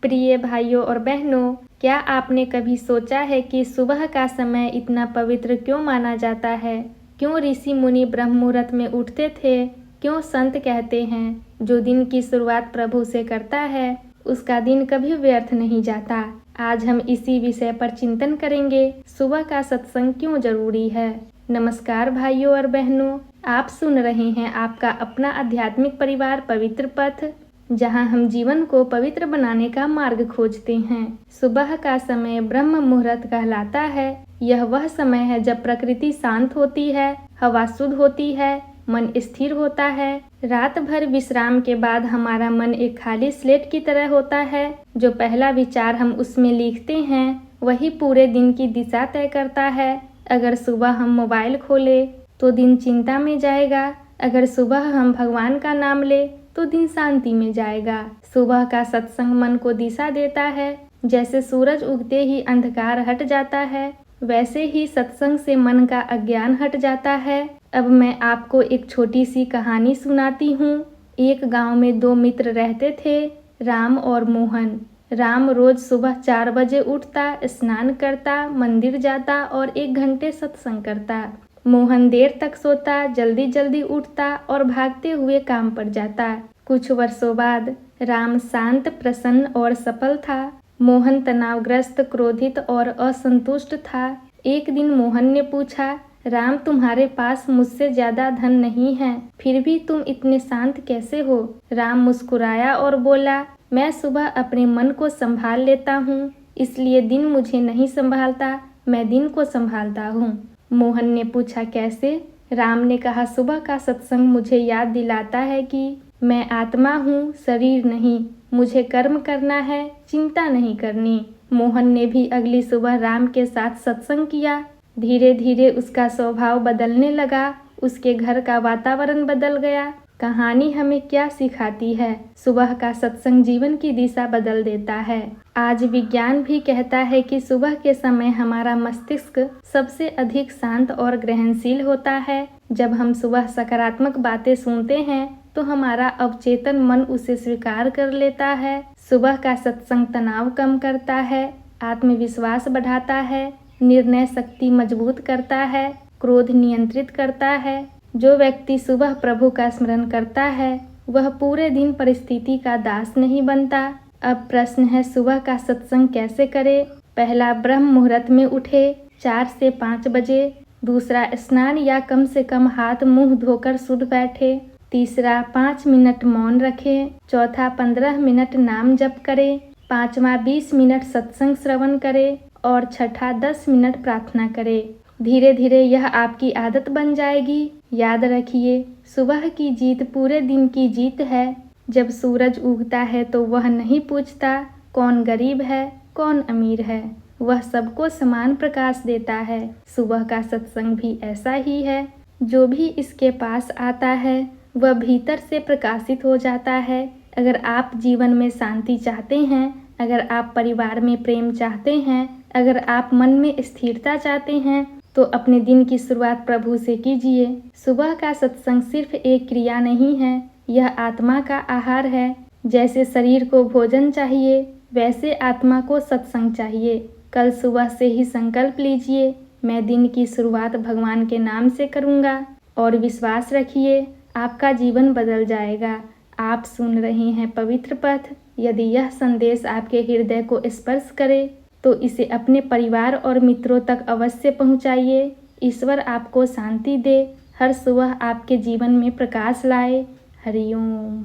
प्रिय भाइयों और बहनों, क्या आपने कभी सोचा है कि सुबह का समय इतना पवित्र क्यों माना जाता है? क्यों ऋषि मुनि ब्रह्म मुहूर्त में उठते थे? क्यों संत कहते हैं, जो दिन की शुरुआत प्रभु से करता है उसका दिन कभी व्यर्थ नहीं जाता। आज हम इसी विषय पर चिंतन करेंगे, सुबह का सत्संग क्यों जरूरी है। नमस्कार भाइयों और बहनों, आप सुन रहे हैं आपका अपना आध्यात्मिक परिवार पवित्र पथ, जहां हम जीवन को पवित्र बनाने का मार्ग खोजते हैं। सुबह का समय ब्रह्म मुहूर्त कहलाता है। यह वह समय है जब प्रकृति शांत होती है, हवा शुद्ध होती है, मन स्थिर होता है। रात भर विश्राम के बाद हमारा मन एक खाली स्लेट की तरह होता है। जो पहला विचार हम उसमें लिखते हैं वही पूरे दिन की दिशा तय करता है। अगर सुबह हम मोबाइल खोले तो दिन चिंता में जाएगा। अगर सुबह हम भगवान का नाम ले तो दिन शांति में जाएगा। सुबह का सत्संग मन को दिशा देता है। जैसे सूरज उगते ही अंधकार हट जाता है, वैसे ही सत्संग से मन का अज्ञान हट जाता है। अब मैं आपको एक छोटी सी कहानी सुनाती हूँ। एक गांव में दो मित्र रहते थे, राम और मोहन। राम रोज सुबह 4 बजे उठता, स्नान करता, मंदिर जाता और 1 घंटे सत्संग करता। मोहन देर तक सोता, जल्दी जल्दी उठता और भागते हुए काम पर जाता। कुछ वर्षों बाद राम शांत, प्रसन्न और सफल था। मोहन तनावग्रस्त, क्रोधित और असंतुष्ट था। एक दिन मोहन ने पूछा, राम, तुम्हारे पास मुझसे ज्यादा धन नहीं है, फिर भी तुम इतने शांत कैसे हो? राम मुस्कुराया और बोला, मैं सुबह अपने मन को संभाल लेता हूँ, इसलिए दिन मुझे नहीं संभालता, मैं दिन को संभालता हूँ। मोहन ने पूछा, कैसे? राम ने कहा, सुबह का सत्संग मुझे याद दिलाता है कि मैं आत्मा हूँ, शरीर नहीं। मुझे कर्म करना है, चिंता नहीं करनी। मोहन ने भी अगली सुबह राम के साथ सत्संग किया। धीरे धीरे उसका स्वभाव बदलने लगा, उसके घर का वातावरण बदल गया। कहानी हमें क्या सिखाती है? सुबह का सत्संग जीवन की दिशा बदल देता है। आज विज्ञान भी कहता है कि सुबह के समय हमारा मस्तिष्क सबसे अधिक शांत और ग्रहणशील होता है। जब हम सुबह सकारात्मक बातें सुनते हैं तो हमारा अवचेतन मन उसे स्वीकार कर लेता है। सुबह का सत्संग तनाव कम करता है, आत्मविश्वास बढ़ाता है, निर्णय शक्ति मजबूत करता है, क्रोध नियंत्रित करता है। जो व्यक्ति सुबह प्रभु का स्मरण करता है वह पूरे दिन परिस्थिति का दास नहीं बनता। अब प्रश्न है, सुबह का सत्संग कैसे करें? पहला, ब्रह्म मुहूर्त में उठे 4 से 5 बजे। दूसरा, स्नान या कम से कम हाथ मुंह धोकर शुद्ध बैठे। तीसरा, 5 मिनट मौन रखें। चौथा, 15 मिनट नाम जप करें। पांचवा, 20 मिनट सत्संग श्रवण करें और छठा, 10 मिनट प्रार्थना करें। धीरे धीरे यह आपकी आदत बन जाएगी। याद रखिए, सुबह की जीत पूरे दिन की जीत है। जब सूरज उगता है तो वह नहीं पूछता कौन गरीब है, कौन अमीर है, वह सबको समान प्रकाश देता है। सुबह का सत्संग भी ऐसा ही है। जो भी इसके पास आता है वह भीतर से प्रकाशित हो जाता है। अगर आप जीवन में शांति चाहते हैं, अगर आप परिवार में प्रेम चाहते हैं, अगर आप मन में स्थिरता चाहते हैं तो अपने दिन की शुरुआत प्रभु से कीजिए। सुबह का सत्संग सिर्फ एक क्रिया नहीं है, यह आत्मा का आहार है। जैसे शरीर को भोजन चाहिए वैसे आत्मा को सत्संग चाहिए। कल सुबह से ही संकल्प लीजिए, मैं दिन की शुरुआत भगवान के नाम से करूँगा, और विश्वास रखिए आपका जीवन बदल जाएगा। आप सुन रहे हैं पवित्र पथ। यदि यह संदेश आपके हृदय को स्पर्श करे तो इसे अपने परिवार और मित्रों तक अवश्य पहुंचाइए। ईश्वर आपको शांति दे, हर सुबह आपके जीवन में प्रकाश लाए। हरि ओम।